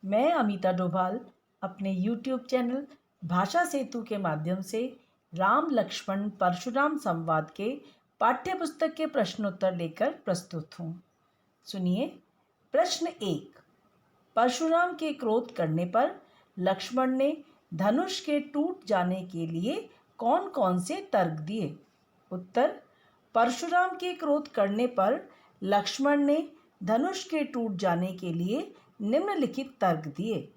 मैं अमिता डोभाल अपने YouTube channel भाषा सेतु के माध्यम से राम लक्ष्मण परशुराम संवाद के पाठ्य पुस्तक के प्रश्नोत्तर लेकर प्रस्तुत हूँ। सुनिए। प्रश्न 1। परशुराम के क्रोध करने पर लक्ष्मण ने धनुष के टूट जाने के लिए कौन कौन से तर्क दिए? उत्तर। परशुराम के क्रोध करने पर लक्ष्मण ने धनुष के टूट जाने के लिए निम्नलिखित तर्क दिए।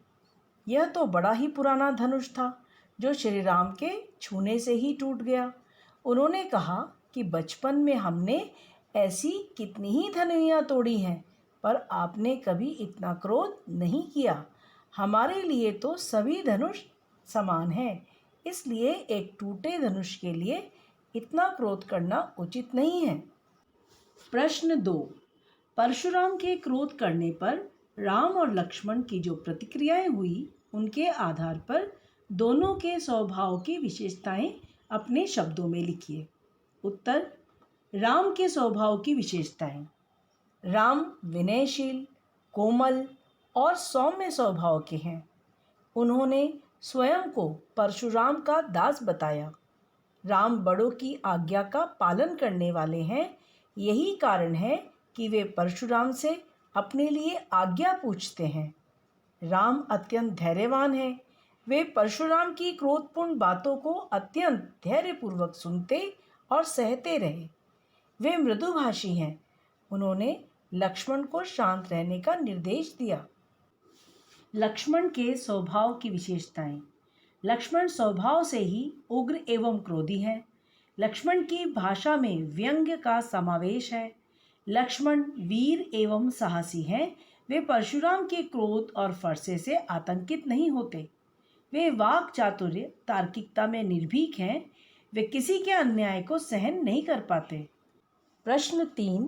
यह तो बड़ा ही पुराना धनुष था जो श्री राम के छूने से ही टूट गया। उन्होंने कहा कि बचपन में हमने ऐसी कितनी ही धनुइयाँ तोड़ी हैं, पर आपने कभी इतना क्रोध नहीं किया। हमारे लिए तो सभी धनुष समान हैं, इसलिए एक टूटे धनुष के लिए इतना क्रोध करना उचित नहीं है। प्रश्न 2। परशुराम के क्रोध करने पर राम और लक्ष्मण की जो प्रतिक्रियाएं हुई, उनके आधार पर दोनों के स्वभाव की विशेषताएं अपने शब्दों में लिखिए। उत्तर। राम के स्वभाव की विशेषताएं। राम विनयशील, कोमल और सौम्य स्वभाव के हैं। उन्होंने स्वयं को परशुराम का दास बताया। राम बड़ों की आज्ञा का पालन करने वाले हैं। यही कारण है कि वे परशुराम से अपने लिए आज्ञा पूछते हैं। राम अत्यंत धैर्यवान हैं। वे परशुराम की क्रोधपूर्ण बातों को अत्यंत धैर्यपूर्वक सुनते और सहते रहे। वे मृदुभाषी हैं। उन्होंने लक्ष्मण को शांत रहने का निर्देश दिया। लक्ष्मण के स्वभाव की विशेषताएं। लक्ष्मण स्वभाव से ही उग्र एवं क्रोधी हैं। लक्ष्मण की भाषा में व्यंग्य का समावेश है। लक्ष्मण वीर एवं साहसी हैं। वे परशुराम के क्रोध और फरसे से आतंकित नहीं होते। वे वाक चातुर्य तार्किकता में निर्भीक हैं। वे किसी के अन्याय को सहन नहीं कर पाते। प्रश्न 3।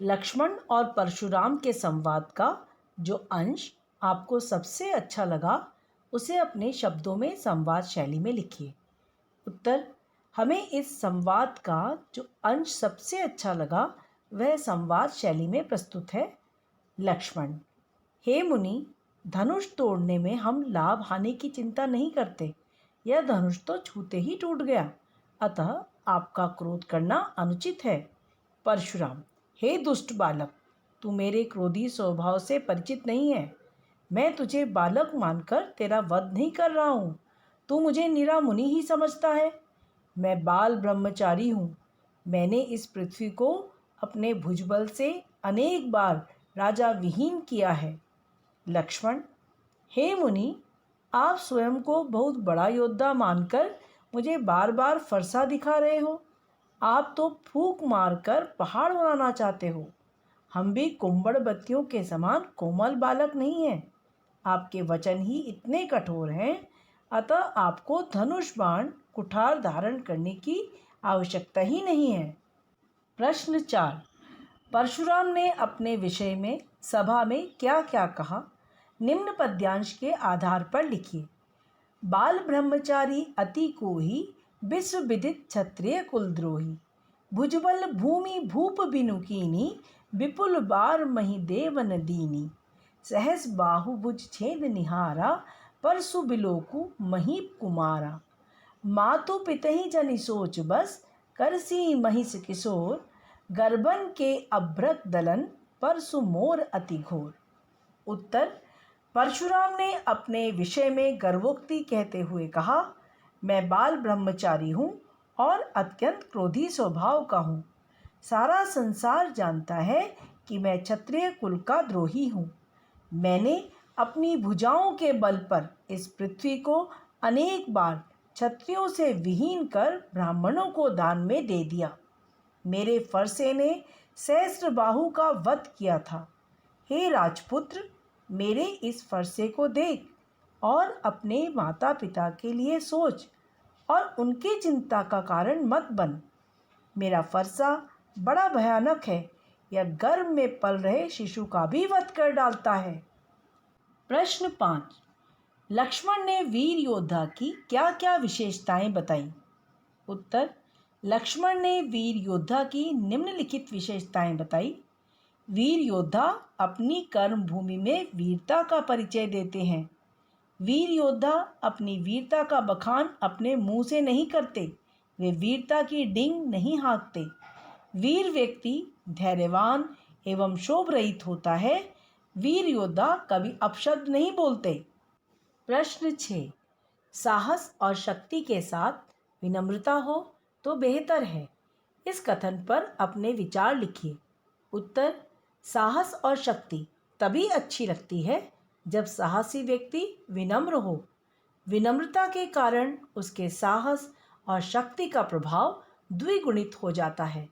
लक्ष्मण और परशुराम के संवाद का जो अंश आपको सबसे अच्छा लगा, उसे अपने शब्दों में संवाद शैली में लिखिए। उत्तर। हमें इस संवाद का जो अंश सबसे अच्छा लगा, वह संवाद शैली में प्रस्तुत है। लक्ष्मण। हे मुनि, धनुष तोड़ने में हम लाभ हानि की चिंता नहीं करते। यह धनुष तो छूते ही टूट गया, अतः आपका क्रोध करना अनुचित है। परशुराम। हे दुष्ट बालक, तू मेरे क्रोधी स्वभाव से परिचित नहीं है। मैं तुझे बालक मानकर तेरा वध नहीं कर रहा हूँ। तू मुझे निरा मुनि ही समझता है। मैं बाल ब्रह्मचारी हूँ। मैंने इस पृथ्वी को अपने भुजबल से अनेक बार राजा विहीन किया है। लक्ष्मण। हे मुनि, आप स्वयं को बहुत बड़ा योद्धा मानकर मुझे बार बार फरसा दिखा रहे हो। आप तो फूंक मारकर पहाड़ उड़ाना चाहते हो। हम भी कुंबड़ बत्तियों के समान कोमल बालक नहीं हैं। आपके वचन ही इतने कठोर हैं, अतः आपको धनुष बाण कुठार धारण करने की आवश्यकता ही नहीं है। प्रश्न 4। परशुराम ने अपने विषय में सभा में क्या क्या कहा, निम्न पद्यांश के आधार पर लिखिए। बाल ब्रह्मचारी अति कोही, विश्व विदित क्षत्रिय कुलद्रोही। भुजबल भूमि भूप बिनु कीनी, विपुल बार मही देव न दीनी। सहस बाहु भुज छेद निहारा, परसु बिलोकु महीप कुमारा। मातु पितहि जनि सोच बस, करसी महिष किशोर। गर्भन के अभ्रक दलन, परसु मोर अति घोर। उत्तर। परशुराम ने अपने विषय में गर्वोक्ति कहते हुए कहा, मैं बाल ब्रह्मचारी हूँ और अत्यंत क्रोधी स्वभाव का हूँ। सारा संसार जानता है कि मैं क्षत्रिय कुल का द्रोही हूँ। मैंने अपनी भुजाओं के बल पर इस पृथ्वी को अनेक बार क्षत्रियों से विहीन कर ब्राह्मणों को दान में दे दिया। मेरे फरसे ने सहस्त्रबाहु का वध किया था। हे राजपुत्र, मेरे इस फरसे को देख और अपने माता पिता के लिए सोच और उनकी चिंता का कारण मत बन। मेरा फरसा बड़ा भयानक है। यह गर्भ में पल रहे शिशु का भी वध कर डालता है। प्रश्न 5। लक्ष्मण ने वीर योद्धा की क्या क्या विशेषताएं बताई? उत्तर। लक्ष्मण ने वीर योद्धा की निम्नलिखित विशेषताएं बताई। वीर योद्धा अपनी कर्म भूमि में वीरता का परिचय देते हैं। वीर योद्धा अपनी वीरता का बखान अपने मुंह से नहीं करते, वे वीरता की डिंग नहीं हाँकते। वीर व्यक्ति धैर्यवान एवं शोभ रहित होता है। वीर योद्धा कभी अपशब्द नहीं बोलते। प्रश्न 6। साहस और शक्ति के साथ विनम्रता हो तो बेहतर है। इस कथन पर अपने विचार लिखिए। उत्तर: साहस और शक्ति तभी अच्छी लगती है जब साहसी व्यक्ति विनम्र हो। विनम्रता के कारण उसके साहस और शक्ति का प्रभाव द्विगुणित हो जाता है।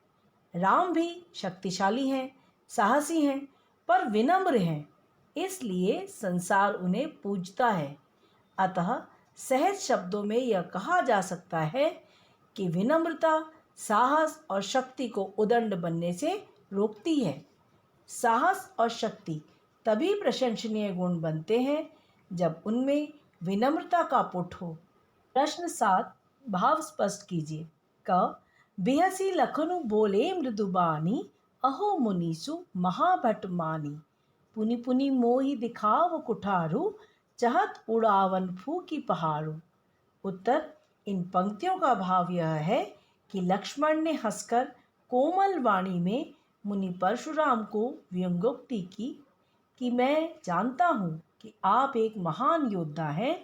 राम भी शक्तिशाली हैं, साहसी हैं, पर विनम्र हैं, इसलिए संसार उन्हें पूजता है। अतः सहज शब्दों में यह कहा जा सकता है कि विनम्रता साहस और शक्ति को उदंड बनने से रोकती है। साहस और शक्ति तभी प्रशंसनीय गुण बनते हैं जब उनमें विनम्रता का पुट हो। प्रश्न 7। भाव स्पष्ट कीजिए। क बिहसी लखनु बोले मृदुबानी, अहो मुनीसु महाभट मानी। पुनि पुनि मोहि दिखाव कुठारू, चाहत उड़ावन फूकी पहाड़ू। उत्तर: इन पंक्तियों का भाव यह है कि लक्ष्मण ने हंसकर कोमल वाणी में मुनि परशुराम को व्यंग्योक्ति की कि मैं जानता हूँ कि आप एक महान योद्धा हैं।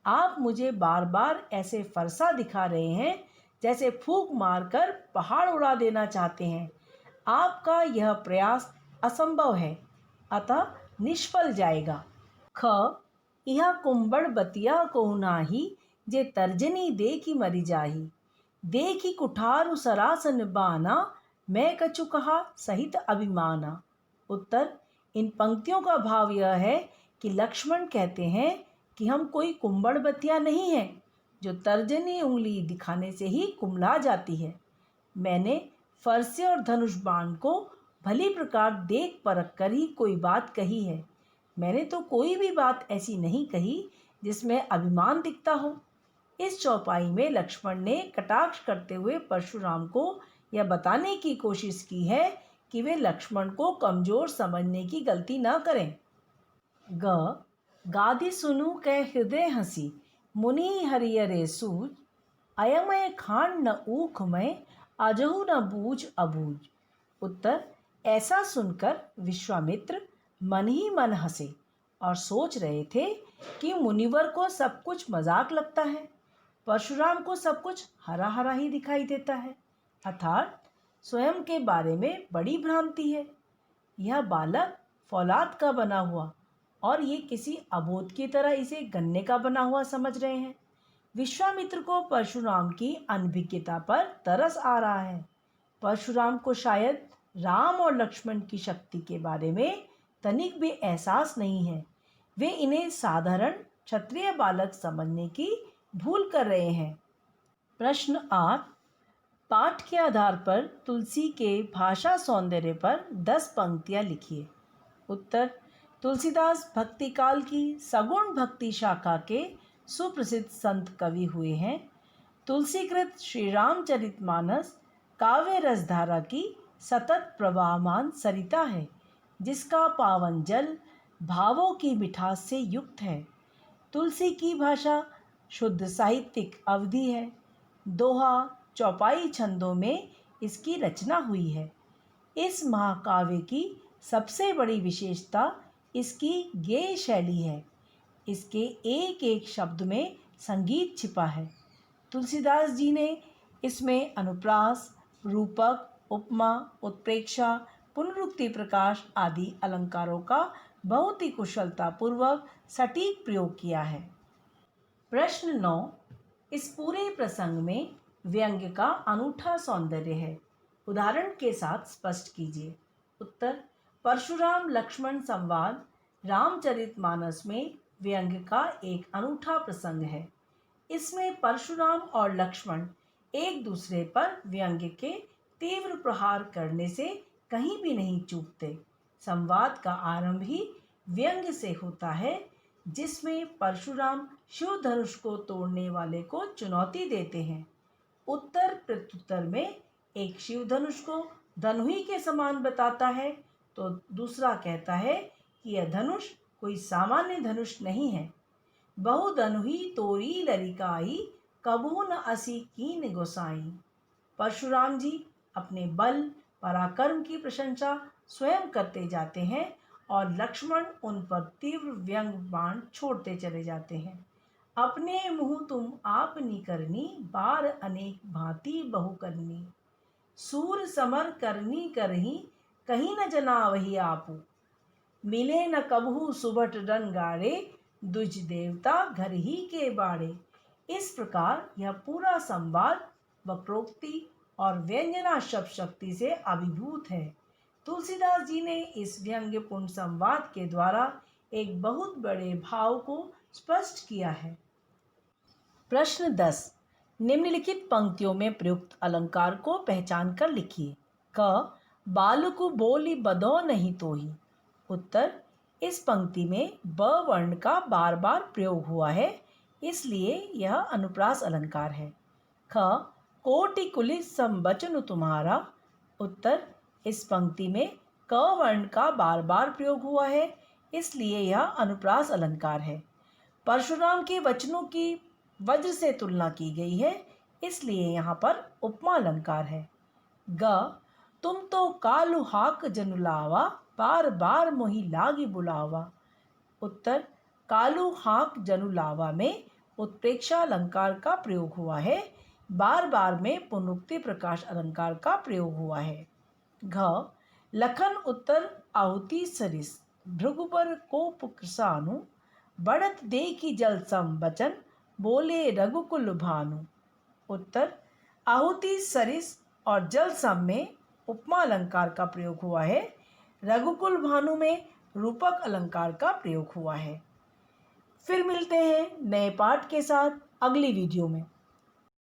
आप मुझे बार बार ऐसे फरसा दिखा रहे हैं जैसे फूंक मारकर पहाड़ उड़ा देना चाहते हैं। आपका यह प्रयास असंभव है, अतः निष्फल जाएगा। ख यह कुंबड़ बतिया को नाही, जे तर्जनी देखी मरी जाही। देखी कुठारु सरासन बाना, मैं कछु कहा सहित अभिमाना। उत्तर: इन पंक्तियों का भाव यह है कि लक्ष्मण कहते हैं कि हम कोई कुंबड़ बतिया नहीं हैं जो तर्जनी उंगली दिखाने से ही कुम्हला जाती है। मैंने फरसे और धनुष बाण को भली प्रकार देख परख कर ही कोई बात कही है। मैंने तो कोई भी बात ऐसी नहीं कही जिसमें अभिमान दिखता हो। इस चौपाई में लक्ष्मण ने कटाक्ष करते हुए परशुराम को यह बताने की कोशिश की है कि वे लक्ष्मण को कमजोर समझने की गलती न करें। ग गादि सुनु कै हृदय हंसी, मुनि हरियरे सूझ। अयमय खान न ऊख में, अजहु न बूझ अबूझ। उत्तर: ऐसा सुनकर विश्वामित्र मन ही मन हंसे और सोच रहे थे कि मुनिवर को सब कुछ मजाक लगता है। परशुराम को सब कुछ हरा हरा ही दिखाई देता है, अर्थात स्वयं के बारे में बड़ी भ्रांति है। यह बालक फौलाद का बना हुआ और ये किसी अबोध की तरह इसे गन्ने का बना हुआ समझ रहे हैं। विश्वामित्र को परशुराम की अनभिज्ञता पर तरस आ रहा है। परशुराम को शायद राम और लक्ष्मण की शक्ति के बारे में तनिक भी एहसास नहीं है। वे इन्हें साधारण क्षत्रिय बालक समझने की भूल कर रहे हैं। प्रश्न 8। पाठ के आधार पर तुलसी के भाषा सौंदर्य पर 10 पंक्तियां लिखिए। उत्तर: तुलसीदास भक्ति काल की सगुण भक्ति शाखा के सुप्रसिद्ध संत कवि हुए हैं। तुलसीकृत श्री रामचरितमानस काव्य रसधारा की सतत प्रवाहमान सरिता है, जिसका पावन जल भावों की मिठास से युक्त है। तुलसी की भाषा शुद्ध साहित्यिक अवधि है। दोहा चौपाई छंदों में इसकी रचना हुई है। इस महाकाव्य की सबसे बड़ी विशेषता इसकी गेय शैली है। इसके एक एक शब्द में संगीत छिपा है। तुलसीदास जी ने इसमें अनुप्रास, रूपक, उपमा, उत्प्रेक्षा, पुनरुक्ति प्रकाश आदि अलंकारों का बहुत ही कुशलतापूर्वक सटीक प्रयोग किया है। प्रश्न 9। इस पूरे प्रसंग में व्यंग्य का अनूठा सौंदर्य है, उदाहरण के साथ स्पष्ट कीजिए। उत्तर: परशुराम लक्ष्मण संवाद रामचरितमानस में व्यंग्य का एक अनूठा प्रसंग है। इसमें परशुराम और लक्ष्मण एक दूसरे पर व्यंग्य के तीव्र प्रहार करने से कहीं भी नहीं चूकते। संवाद का आरंभ ही व्यंग्य से होता है, जिसमें परशुराम शिव धनुष को तोड़ने वाले को चुनौती देते हैं। उत्तर प्रत्युत्तर में एक शिव धनुष को धनुही के समान बताता है तो दूसरा कहता है कि यह धनुष कोई सामान्य धनुष नहीं है। बहु धनुही तोरी ललिकाई, कबू न असी कीन गोसाई। परशुराम जी अपने बल पराक्रम की प्रशंसा स्वयं करते जाते हैं और लक्ष्मण उन पर तीव्र व्यंग बाण छोड़ते चले जाते हैं। अपने मुँह तुम आपनी करनी, बार अनेक भांति बहु करनी। सूर समर करनी करही, कहीं न जना वही आपू। मिले न कबहू सुबट रन गाड़े, द्विज देवता घर ही के बाड़े। इस प्रकार यह पूरा संवाद वक्रोक्ति और व्यंजना शब्द शक्ति से अभिभूत है। तुलसीदास जी ने इस व्यंग्यपूर्ण संवाद के द्वारा एक बहुत बड़े भाव को स्पष्ट किया है। प्रश्न 10। निम्नलिखित पंक्तियों में प्रयुक्त अलंकार को पहचान कर लिखिए। क, बालकु बोली बदो नहीं तोही। उत्तर, इस पंक्ति में ब वर्ण का बार बार प्रयोग हुआ है, इसलिए यह अनुप्रास अलंकार है। ख, कोटि कुलित संवचन तुम्हारा। उत्तर, इस पंक्ति में क वर्ण का बार बार प्रयोग हुआ है, इसलिए यह अनुप्रास अलंकार है। परशुराम के वचनों की वज्र से तुलना की गई है, इसलिए यहाँ पर उपमा अलंकार है। ग, तुम तो कालु हाक जनुलावा, बार बार मोहि लागी बुलावा। उत्तर, कालु हाक जनुलावा में उत्प्रेक्षा अलंकार का प्रयोग हुआ है, बार बार में पुनरुक्ति प्रकाश अलंकार का प्रयोग हुआ है। घ, लखन उत्तर आहुति सरिस, भृगुपर कोप कृसानु, बढ़त दे की जल सम वचन, बोले रघुकुल भानु। उत्तर, आहुति सरिस और जल सम में उपमा अलंकार का प्रयोग हुआ है, रघुकुल भानु में रूपक अलंकार का प्रयोग हुआ है। फिर मिलते हैं नए पाठ के साथ अगली वीडियो में।